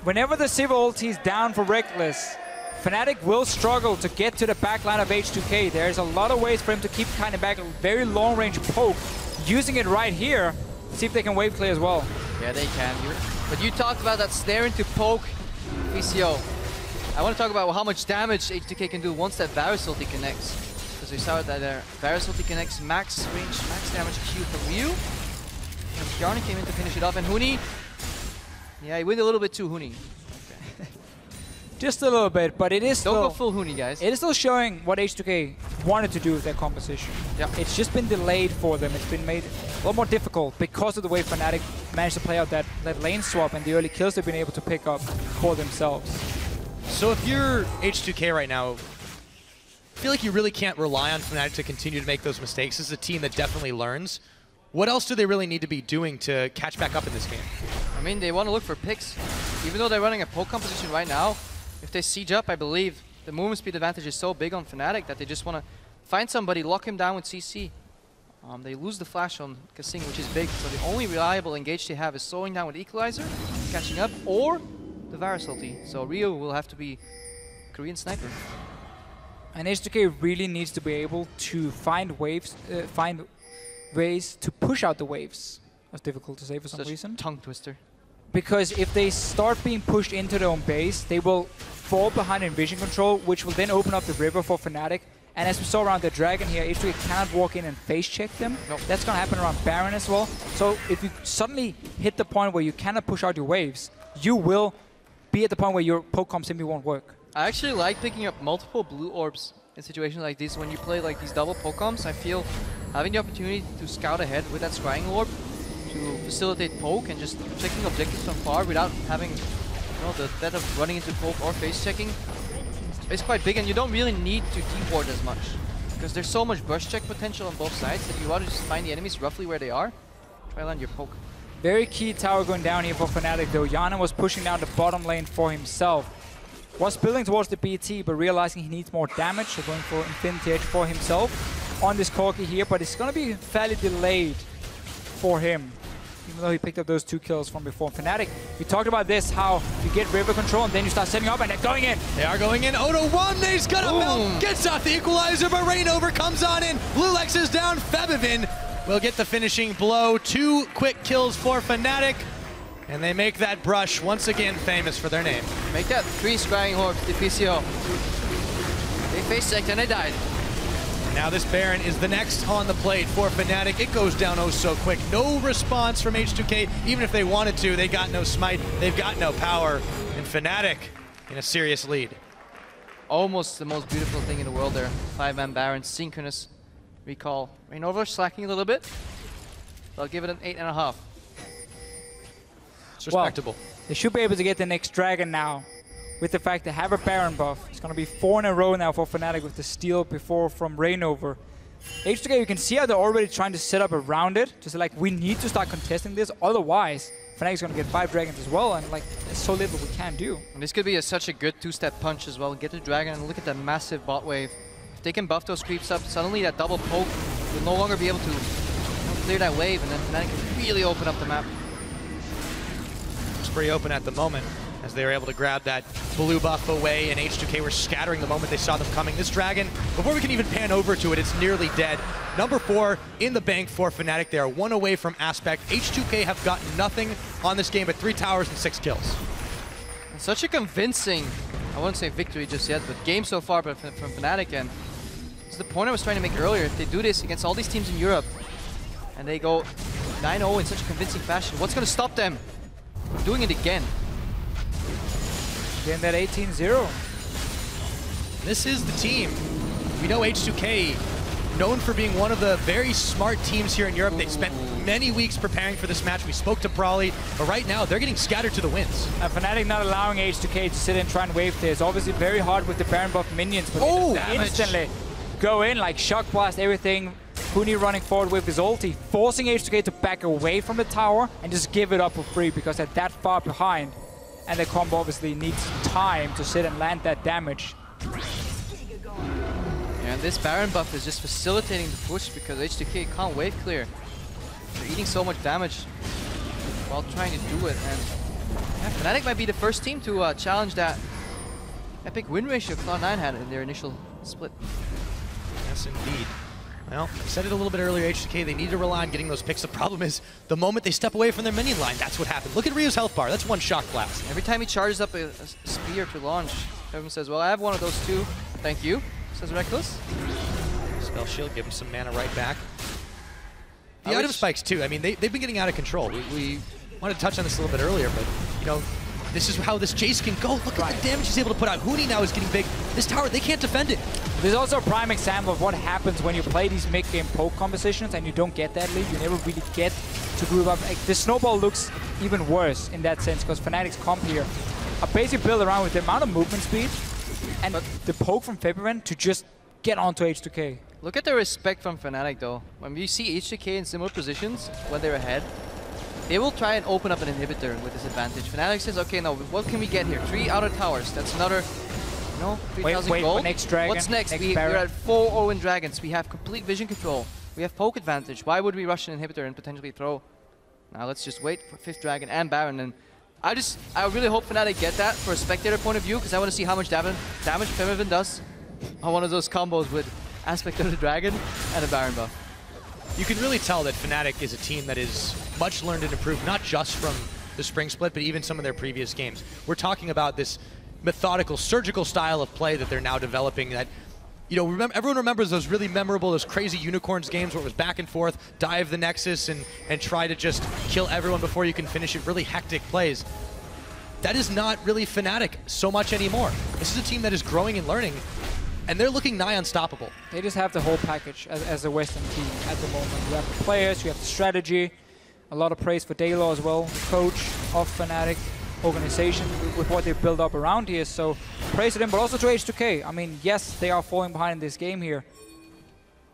Whenever the Sivir ulti is down for Reckless, Fnatic will struggle to get to the back line of H2K. There's a lot of ways for him to keep kind of back a very long-range poke. Using it right here. See if they can wave clear as well. Yeah, they can. But you talked about that snare into poke, PCO. I want to talk about how much damage H2K can do once that Varus ulti connects. Because we saw that there. Varus ulti connects, max range, max damage Q from Ryu. And Jarni came in to finish it off. And Huni, yeah, he went a little bit too Huni. Just a little bit, but it is still... Don't go full Huni, guys. It is still showing what H2K wanted to do with their composition. Yeah. It's just been delayed for them. It's been made a lot more difficult because of the way Fnatic managed to play out that lane swap and the early kills they've been able to pick up for themselves. So if you're H2K right now, I feel like you really can't rely on Fnatic to continue to make those mistakes. This is a team that definitely learns. What else do they really need to be doing to catch back up in this game? I mean, they want to look for picks. Even though they're running a poke composition right now, if they siege up, I believe the movement speed advantage is so big on Fnatic that they just want to find somebody, lock him down with CC. They lose the flash on Kasing, which is big, so the only reliable engage they have is slowing down with Equalizer, catching up, or the Varus ulti. So Ryu will have to be Korean Sniper. And H2K really needs to be able to find ways to push out the waves. That's difficult to say for some reason. Tongue twister. Because if they start being pushed into their own base, they will fall behind in vision control, which will then open up the river for Fnatic. And as we saw around the Dragon here, H2K cannot walk in and face check them. Nope. That's going to happen around Baron as well. So if you suddenly hit the point where you cannot push out your waves, you will be at the point where your poke comp simply won't work. I actually like picking up multiple blue orbs in situations like this. When you play like these double poke comps, I feel having the opportunity to scout ahead with that scrying orb to facilitate poke and just checking objectives from far without having the threat of running into poke or face checking is quite big, and you don't really need to deboard as much because there's so much brush check potential on both sides that you want to just find the enemies roughly where they are. Try land your poke. Very key tower going down here for Fnatic though. Yana was pushing down the bottom lane for himself. Was building towards the BT, but realizing he needs more damage, so going for Infinity Edge for himself on this Corki here, but it's going to be fairly delayed for him, even though he picked up those 2 kills from before. Fnatic, we talked about this, how you get river control and then you start setting up and they're going in. They are going in. Odo1's gonna melt, gets out the equalizer, but Rainover comes on in. Bluelex is down. Febivin will get the finishing blow. 2 quick kills for Fnatic, and they make that brush once again famous for their name. Make that 3 scrying orbs, the PCO. They face checked and they died. Now this Baron is the next on the plate for Fnatic. It goes down oh so quick. No response from H2K. Even if they wanted to, they got no smite. They've got no power. And Fnatic in a serious lead. Almost the most beautiful thing in the world there. 5-man Baron, synchronous recall. Rainover slacking a little bit. I'll give it an 8.5. It's respectable. Well, they should be able to get the next Dragon now. With the fact they have a Baron buff. It's going to be 4 in a row now for Fnatic with the steal before from Rainover. H2K, you can see how they're already trying to set up around it. Just like, we need to start contesting this. Otherwise, Fnatic's going to get 5 Dragons as well. And like, there's so little we can do. And this could be such a good 2-step punch as well. Get the Dragon and look at that massive bot wave. If they can buff those creeps up, suddenly that double poke will no longer be able to clear that wave. And then Fnatic can really open up the map. It's pretty open at the moment, as they were able to grab that blue buff away, and H2K were scattering the moment they saw them coming. This Dragon, before we can even pan over to it, it's nearly dead. Number 4 in the bank for Fnatic. They are 1 away from Aspect. H2K have gotten nothing on this game but 3 towers and 6 kills. And such a convincing, I wouldn't say victory just yet, but game so far from Fnatic. And it's the point I was trying to make earlier. If they do this against all these teams in Europe, and they go 9-0 in such a convincing fashion, what's going to stop them from doing it again? Getting that 18-0. This is the team. We know H2K, known for being one of the very smart teams here in Europe. They spent many weeks preparing for this match. We spoke to Brawley, but right now they're getting scattered to the winds. And Fnatic not allowing H2K to sit and try and wave there. It's obviously very hard with the Baron buff minions, but they instantly go in, like shock blast everything. Huni running forward with his ulti, forcing H2K to back away from the tower and just give it up for free because they're that far behind. And the combo obviously needs time to sit and land that damage. Yeah, And this Baron buff is just facilitating the push because H2K can't wave clear. They're eating so much damage while trying to do it. And yeah, Fnatic might be the first team to challenge that epic win ratio Cloud9 had in their initial split. Yes, indeed. Well, I said it a little bit earlier, H2K, they need to rely on getting those picks. The problem is, the moment they step away from their minion line, that's what happened. Look at Ryu's health bar. That's one shock blast. Every time he charges up a spear to launch, Kevin says, well, I have one of those too. Thank you, says Reckless. Spell shield, give him some mana right back. The item spikes too, I mean, they've been getting out of control. We wanted to touch on this a little bit earlier, but, you know, this is how this Jace can go. Look at the damage he's able to put out. Huni now is getting big. This tower, they can't defend it. There's also a prime example of what happens when you play these mid-game poke compositions and you don't get that lead. You never really get to group up. Like, the snowball looks even worse in that sense because Fnatic's comp here are basically built around with the amount of movement speed and the poke from Febiven to just get onto H2K. Look at the respect from Fnatic though. When we see H2K in similar positions when they're ahead, they will try and open up an inhibitor with this advantage. Fnatic says, okay, now what can we get here? 3 outer towers. That's another, you know, 3,000 gold. Next dragon. What's next? We're at 4 Owen Dragons. We have complete vision control. We have poke advantage. Why would we rush an inhibitor and potentially throw? Now let's just wait for 5th dragon and Baron. And I really hope Fnatic get that for a spectator point of view because I want to see how much damage Febiven does on one of those combos with Aspect of the Dragon and a Baron buff. You can really tell that Fnatic is a team that is much learned and improved, not just from the spring split, but even some of their previous games. We're talking about this methodical, surgical style of play that they're now developing that, you know, everyone remembers those really memorable, those crazy Unicorns games where it was back and forth, dive the Nexus and try to just kill everyone before you can finish it, really hectic plays. That is not really Fnatic so much anymore. This is a team that is growing and learning, and they're looking nigh unstoppable. They just have the whole package as a Western team at the moment. You have the players, you have the strategy, a lot of praise for Daylor as well, the coach of Fnatic organization with what they've built up around here. So praise to them, but also to H2K. I mean, yes, they are falling behind in this game here,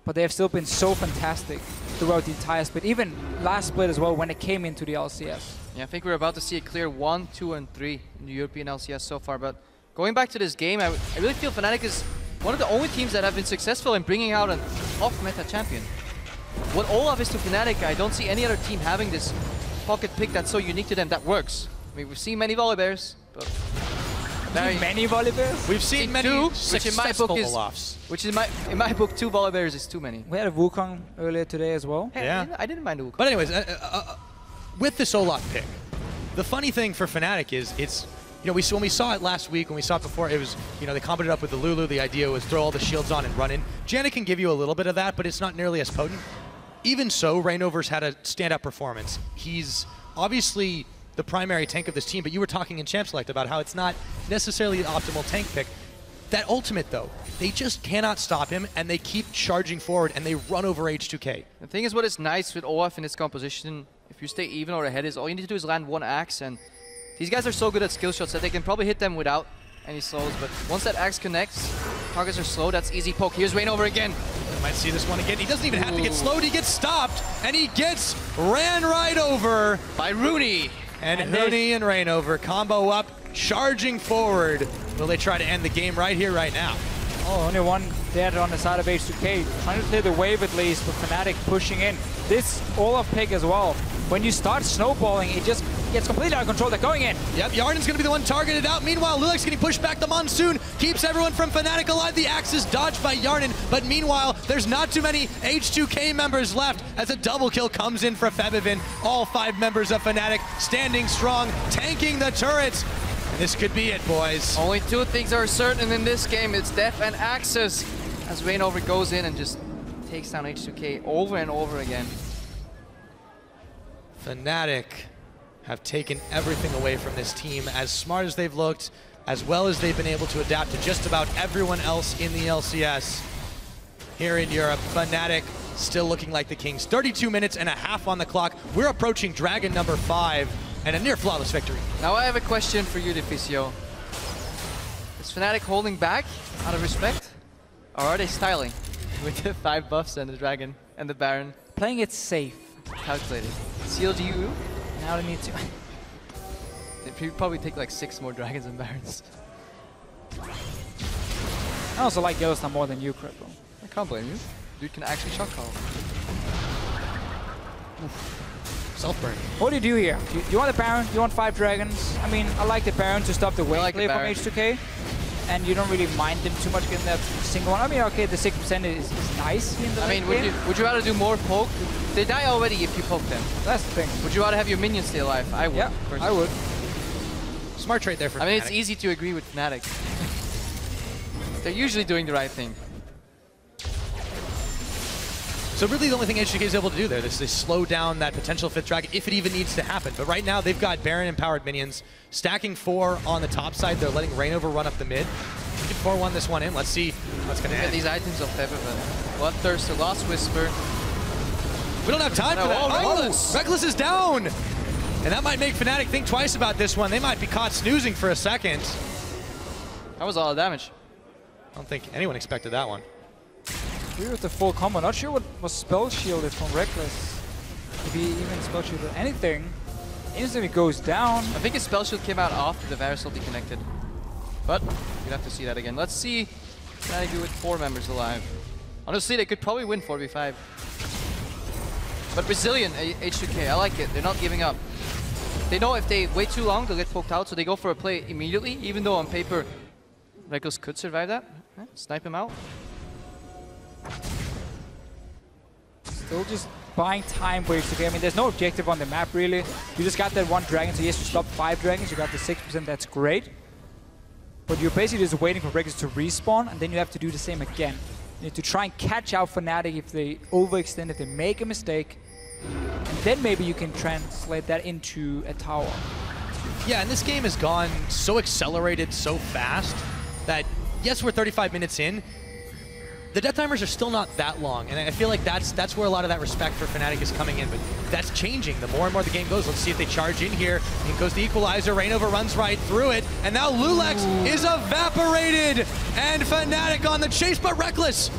but they have still been so fantastic throughout the entire split, even last split as well when it came into the LCS. Yeah, I think we're about to see a clear 1, 2, and 3 in the European LCS so far, but going back to this game, I really feel Fnatic is one of the only teams that have been successful in bringing out an off-meta champion. What Olaf is to Fnatic, I don't see any other team having this pocket pick that's so unique to them that works. I mean, we've seen many Volibears, but many Volibears? We've seen many 2, successful Olafs. Which in my book, 2 Volibears is too many. We had a Wukong earlier today as well. Hey, yeah, I didn't mind the Wukong. But anyways, with this Olaf pick, the funny thing for Fnatic is it's, you know, when we saw it last week, when we saw it before, it was, you know, they comboed it up with the Lulu. The idea was throw all the shields on and run in. Janet can give you a little bit of that, but it's not nearly as potent. Even so, Reignover's had a stand-up performance. He's obviously the primary tank of this team, but you were talking in Champ Select about how it's not necessarily the optimal tank pick. That ultimate, though, they just cannot stop him, and they keep charging forward, and they run over H2K. The thing is, what is nice with Olaf in his composition, if you stay even or ahead, is all you need to do is land 1 axe, and these guys are so good at skill shots that they can probably hit them without any slows, but once that axe connects, targets are slow, that's easy poke. Here's Reignover again. We might see this one again. He doesn't even have to get slowed, he gets stopped, and he gets ran right over by Rooney. And Rooney and Reignover combo up, charging forward. Will they try to end the game right here, right now? Oh, only one dead on the side of H2K. Trying to clear the wave at least, but Fnatic pushing in. This Olaf pick as well. When you start snowballing, it just gets completely out of control. They're going in. Yep, Yarden's going to be the one targeted out. Meanwhile, Lilek's getting pushed back. The Monsoon keeps everyone from Fnatic alive. The axe is dodged by Yarden, but meanwhile, there's not too many H2K members left as a double kill comes in for Febiven. All 5 members of Fnatic standing strong, tanking the turrets. And this could be it, boys. Only 2 things are certain in this game. It's death and axes as Reignover goes in and just takes down H2K over and over again. Fnatic have taken everything away from this team. As smart as they've looked, as well as they've been able to adapt to just about everyone else in the LCS here in Europe, Fnatic still looking like the kings. 32 minutes and a half on the clock. We're approaching Dragon number 5 and a near flawless victory. Now I have a question for you, Deficio. Is Fnatic holding back out of respect? Or are they styling with the 5 buffs and the Dragon and the Baron? Playing it safe. Calculated. CLGU? Now they need to. They probably take like 6 more Dragons and Barons. I also like Yellowstone more than you, Cripple. Can't blame you. Dude can actually shot call. Self-burn. What do you do here? You want the Baron? You want 5 dragons? I mean, I like the Baron to stop the wave play from H2K. And you don't really mind them too much getting that single one. I mean, okay, the 6% is nice in the late game. Would you rather do more poke? They die already if you poke them. That's the thing. Would you rather have your minions stay alive? I would. Yeah, personally. I would. Smart trade there for Fnatic. I mean, it's easy to agree with Fnatic. They're usually doing the right thing. So really the only thing H2K is able to do there is they slow down that potential 5th dragon if it even needs to happen. But right now they've got Baron empowered minions, stacking 4 on the top side. They're letting Reignover run up the mid. We can 4-1 this one in. Let's see what's going to happen. These items of Featherman. Bloodthirster, Lost Whisper. We don't have time for that. Oh, Reckless is down! And that might make Fnatic think twice about this one. They might be caught snoozing for a second. That was all the damage. I don't think anyone expected that one. Agree with the full combo. Not sure what was spell shielded from Reckless. If he even spell shielded anything, instantly goes down. I think his spell shield came out after the Varus ulti connected. But we'd have to see that again. Let's see Fnatic do with 4 members alive. Honestly, they could probably win 4v5. But resilient H2K, I like it. They're not giving up. They know if they wait too long, they'll get poked out, so they go for a play immediately, even though on paper, Reckless could survive that. Snipe him out. Still just buying time for H2K. I mean, there's no objective on the map, really. You just got that 1 dragon, so yes, you stopped 5 dragons. You got the 6%, that's great. But you're basically just waiting for Reckless to respawn, and then you have to do the same again. You need to try and catch out Fnatic if they overextend, if they make a mistake. And then maybe you can translate that into a tower. Yeah, and this game has gone so accelerated so fast that, yes, we're 35 minutes in. The death timers are still not that long, and I feel like that's where a lot of that respect for Fnatic is coming in, but that's changing the more and more the game goes. Let's see if they charge in here. In goes the equalizer, Reignover runs right through it, and now Lulex is evaporated, and Fnatic on the chase, but Reckless.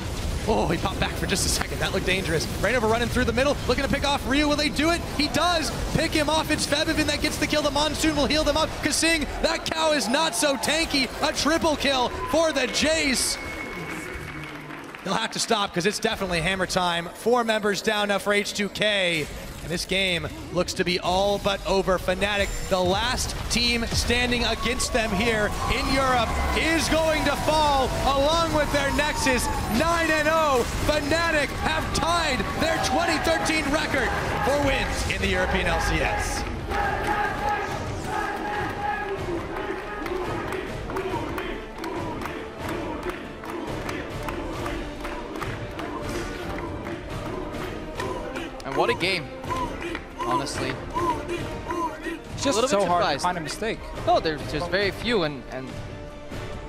Oh, he popped back for just a second. That looked dangerous. Reignover running through the middle, looking to pick off Ryu. Will they do it? He does. Pick him off. It's Febiven that gets the kill. The Monsoon will heal them up. Kasing, that cow is not so tanky. A triple kill for the Jace. They'll have to stop because it's definitely hammer time. 4 members down now for H2K. And this game looks to be all but over. Fnatic, the last team standing against them here in Europe, is going to fall along with their Nexus 9-0. Fnatic have tied their 2013 record for wins in the European LCS. And what a game, honestly. It's just so hard to find a mistake. No, there's just very few, and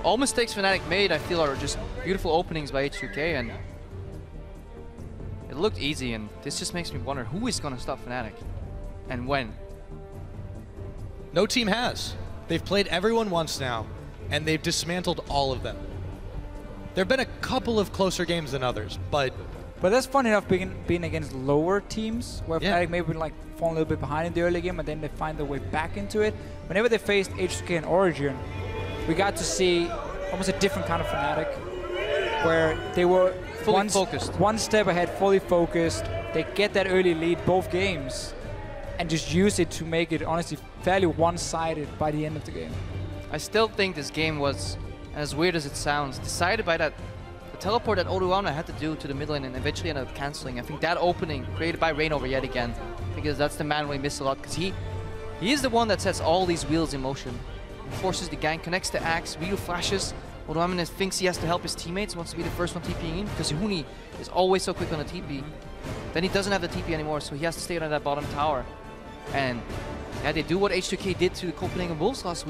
all mistakes Fnatic made, I feel, are just beautiful openings by H2K, and it looked easy, and this just makes me wonder who is going to stop Fnatic, and when. No team has. They've played everyone once now, and they've dismantled all of them. There have been a couple of closer games than others, but that's fun enough being against lower teams, where Fnatic maybe like fall a little bit behind in the early game, and then they find their way back into it. Whenever they faced H2K and Origin, we got to see almost a different kind of Fnatic, where they were fully focused, 1 step ahead, fully focused. They get that early lead both games, and just use it to make it honestly fairly one-sided by the end of the game. I still think this game was, as weird as it sounds, decided by that teleport that Oruana had to do to the mid lane and eventually ended up cancelling. I think that opening created by Reignover yet again, because that's the man we missed a lot, because he is the one that sets all these wheels in motion. He forces the gank, connects the axe, Ryu flashes. Oruana thinks he has to help his teammates, wants to be the first one TPing in, because Huni is always so quick on the TP. Then he doesn't have the TP anymore, so he has to stay on that bottom tower. And yeah, they do what H2K did to the Copenhagen Wolves last week.